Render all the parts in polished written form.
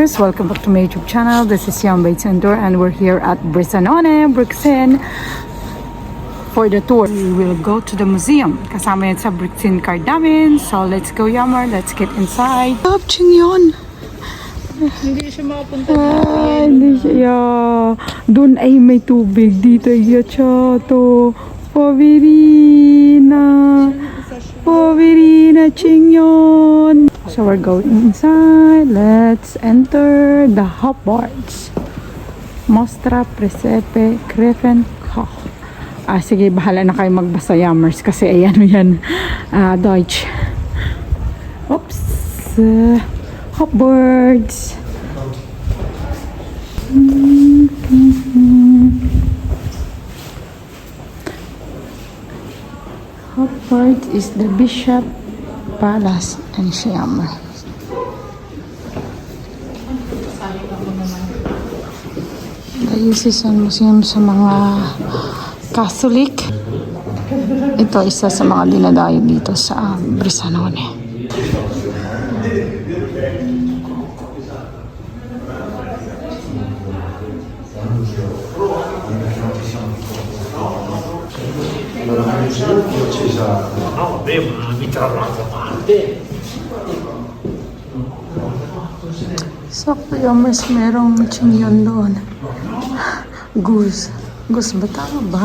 Yammers! Welcome back to my YouTube channel. This is Yam Bites and Tour and we're here at Brisanone, Brixen for the tour. We will go to the museum. Kasama yan sa Brixen card namin. So let's go Yammer, let's get inside. Kapching yun! Hindi siya makapunta Hindi siya. Doon ay may tubig. Dito ay chato. Poverina Chingyon. So we're going inside. Let's enter the Hogwarts. Mostra Presepe Griffin Koch. Sige, bahala na kayo magbasa Yammers kasi ayan yan. Deutsch. Oops. Hogwarts. Hogwarts is the Bishop Palace and Siammer. Diocesan Museum sa mga Catholic. Ito isa sa mga dinadayo dito sa Brisanone. No, vabbè, ma mi dall'altra parte. Sakto Yammers, merong chingyon doon. Goose. Goose ba? Tama ba?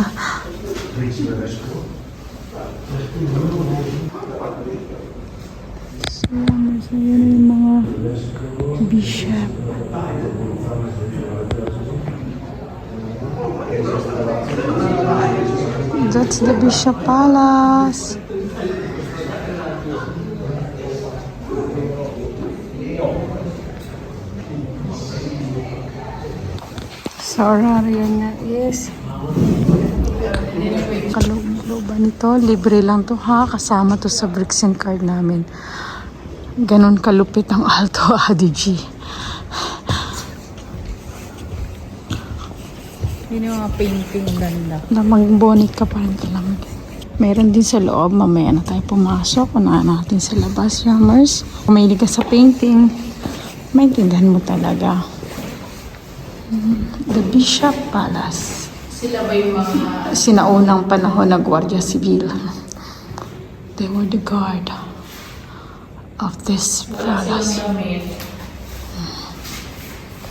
So Yammers, ayan yung mga bishop. That's the Bishop Palace. Sorry, yun na is kalooban nito. Libre lang to ha. Kasama to sa Brixen card namin. Ganon kalupit ang Alto Adige. Yun yung mga painting ganda. Lamang bonnet ka pa rin talaga. Meron din sa loob. Mamaya na tayo pumasok. Unahan natin sa labas, Yammers. Kung may ka sa painting, maintindihan mo talaga. The Bishop Palace. Sila ba yung mga... Sinaunang panahon na Guardia Civil. They were the guard of this palace.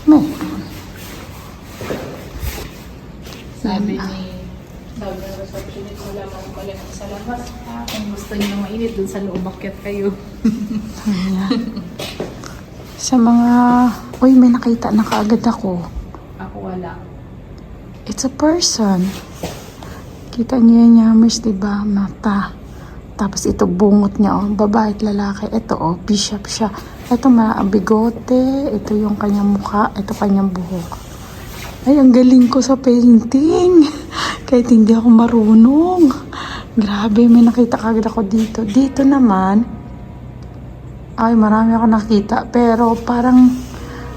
Meron. Sabi na receptionist, wala mang malamig sa labas. Kung gusto niyo mainit, dun sa loob akyat kayo. Ayan. Sa mga... Uy, may nakita na kaagad ako. Ako wala. It's a person. Kita niyo yan, Yammers, diba? Mata. Tapos ito bungot niya, oh. Babae at lalaki. Ito, oh, bishop siya. Ito, bigote. Ito yung kanyang mukha. Ito kanyang buhok. Ay, ang galing ko sa painting. Kahit hindi ako marunong. Grabe, may nakita kagad ako dito. Dito naman, ay, marami ako nakita. Pero parang,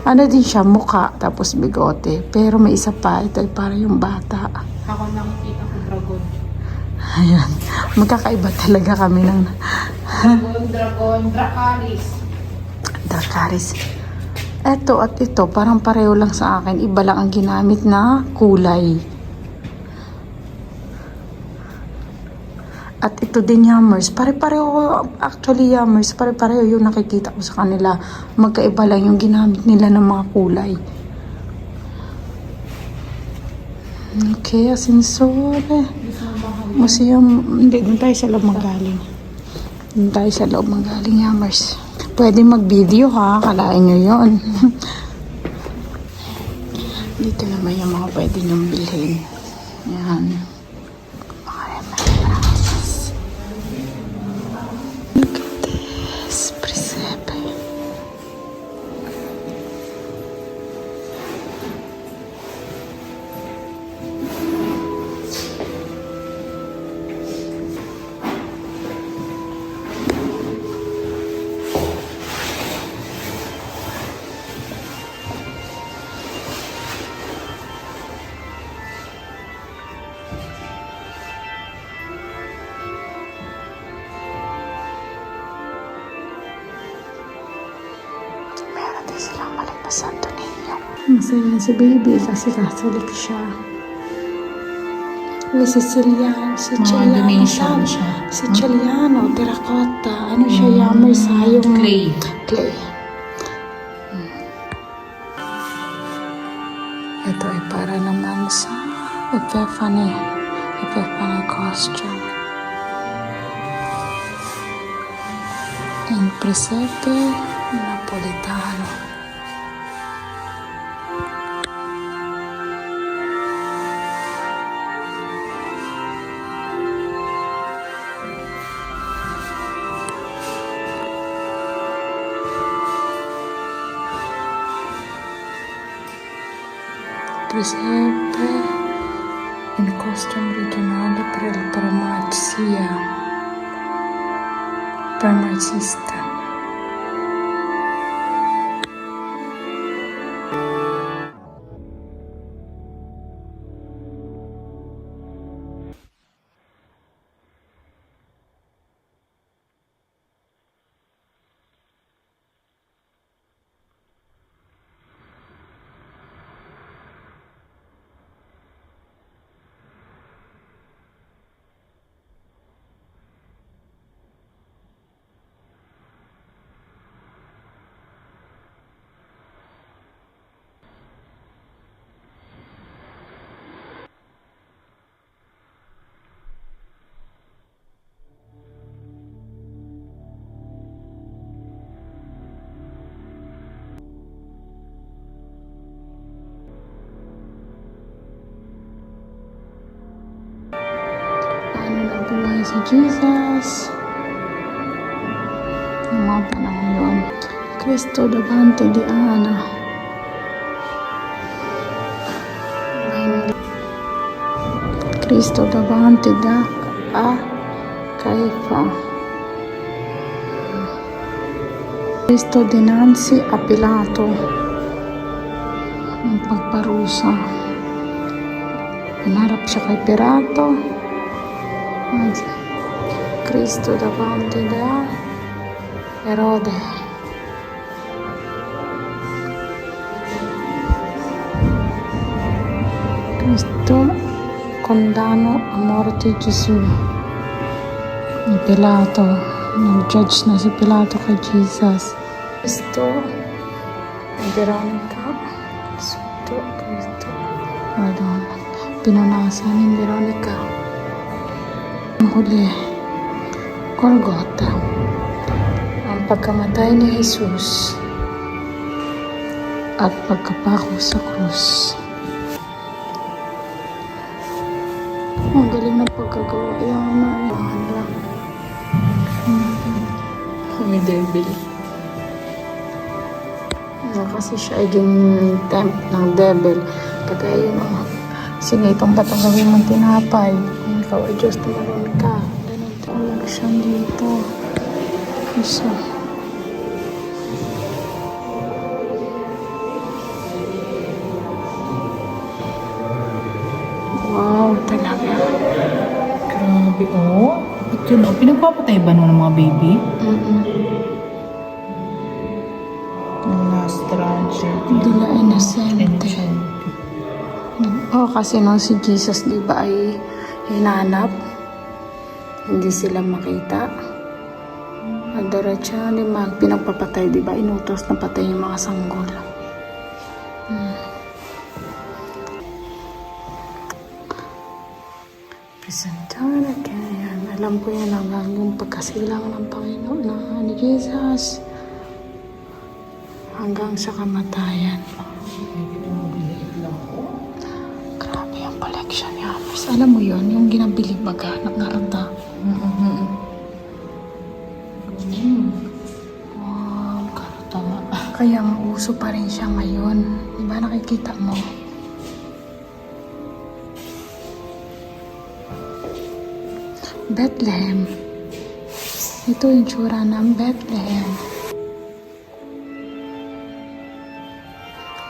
ano din siya, mukha, tapos bigote. Pero may isa pa, ito ay parang yung bata. Ako nakikita ko dragon. Ayan, magkakaiba talaga kami ng Dracaris. Dracaris. Eto at ito, parang pareho lang sa akin. Iba lang ang ginamit na kulay. At ito din, Yammers. Pare-pareho, actually, Yammers, pare-pareho yung nakikita ko sa kanila. Magkaiba lang yung ginamit nila ng mga kulay. Okay, Ascensore. Museum, hindi, dun tayo sa loob magaling. Dun tayo sa loob magaling, Yammers. Pwede mag-video ha, kalain nyo yun. Dito naman yung mga pwede nyong bilhin. Yan. Mga remembrance. Look at this, Presepe. silang maliit na Santo Niño. Masaya si baby kasi Catholic siya. Uy, Siciliano, donation siya. Siciliano, terracotta. Ano siya, yammer sa yung Clay. clay. Ito ay para naman sa Epiphany costume. And presepe napolitano. Presepe in costume regionale per il farmacista. Ano na buhay si Jesus? Yung mga panahon yun. Cristo davanti di Ana. Cristo davanti da Caifa. Cristo dinanzi a Pilato. Ang pagparusa. Pinarap siya kay Pilato. Cristo davanti da Erode. Cristo condano a morte Gesù. Ni Pilato, nag-judge na si Pilato kay Jesus. Cristo, Veronica, Cristo, pardon, pinunasan ni Veronica. Ang huli, Golgotha, ang pagkamatay ni Jesus at pagkapako sa krus. Ang galing ng pagkagawa. Yung ano lang. May devil. Kasi siya ay tempt ng devil. Kagaya yun ang sinitong ba't ang gawin mong tinapay. Kung ikaw ay Diyos, tumalon ka. Ganun talaga siya dito. Isa. Wow, talaga. Grabe, oh. Ba't yun, oh? Pinagpapatay ba ng mga baby? Yung last tragedy. Hindi na inosente. Oh, kasi nung si Jesus, di ba, ay hinanap. Hindi sila makita. At diretso, di ba, pinagpapatay, di ba, inutos na patay yung mga sanggol. Presentara kaya alam ko yan hanggang yung pagkasilang ng Panginoon na ni Jesus hanggang sa kamatayan. Grabe yung collection niya. Mas alam mo yon yung ginabili baga ng arata. Wow, karata nga. Kaya nga uso pa rin siya ngayon. Di ba nakikita mo? Bethlehem. Ito yung tsura ng Bethlehem.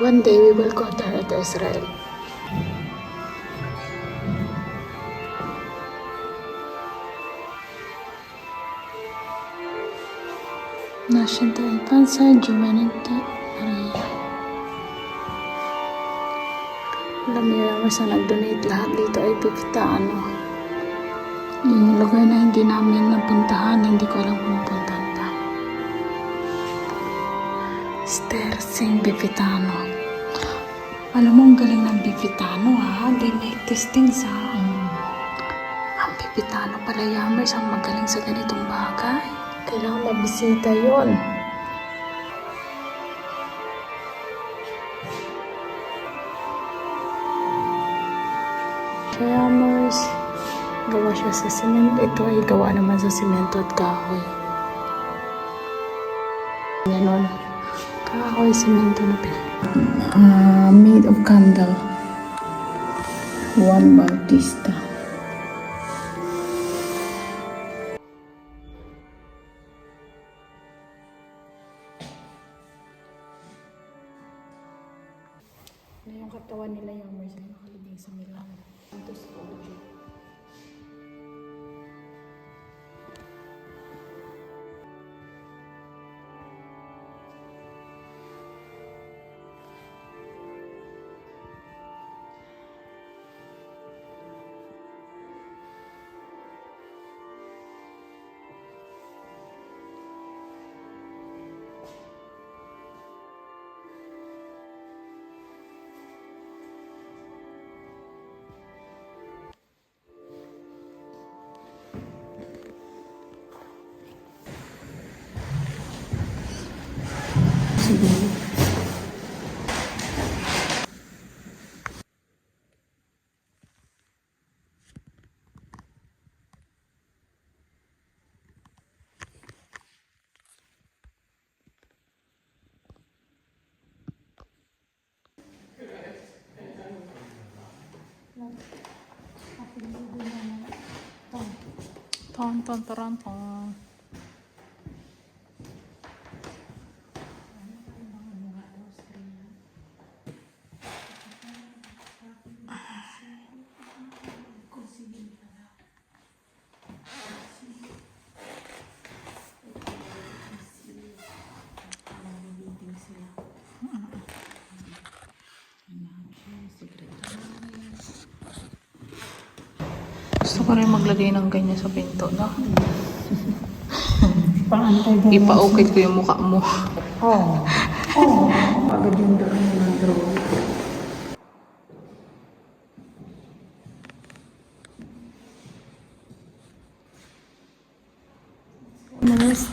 One day we will go there to Israel. Nascita in Panza Giovanni Maria. Yamas na nag-donate lahat dito ay Pipitano. Yung lugar na hindi namin napuntahan, hindi ko alam kung puntahan pa. Stersing Pipitano. Alam mo, ang galing ng Pipitano ha. They make these things ha. Ang Pipitano pala, Yamas, ang magaling sa ganitong bagay. Kailangan mabisita yon. Yamas, gawa siya sa simento. Ito ay gawa naman sa simento at kahoy. Ganon. Kahoy, simento na made of candle. Juan Bautista. Yung katawan nila yung Mercy nakalibing sa Milan. Ito sa audio. Siguro. Ton, ton, ton, ton. Gusto ko rin maglagay ng ganyan sa pinto, no? Ipa-okay ko yung mukha mo. Pagod yung doon ng drone.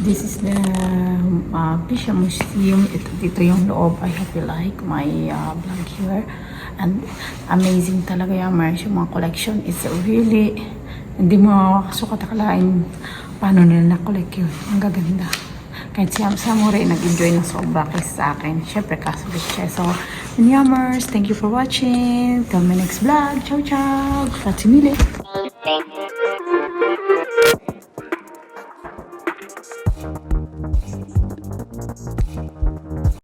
This is the Pisha Museum. Ito yung loob. I hope you like my vlog here. And amazing talaga yung Mercy. Yung mga collection is really, hindi mo sukat akalain paano nila na-collect yun. Ang gaganda. Kahit siya mo rin nag-enjoy ng sobra kasi sa akin. Siyempre, kasabit siya. So, Yammers, thank you for watching. Till my next vlog. Ciao, ciao. Grazie mille.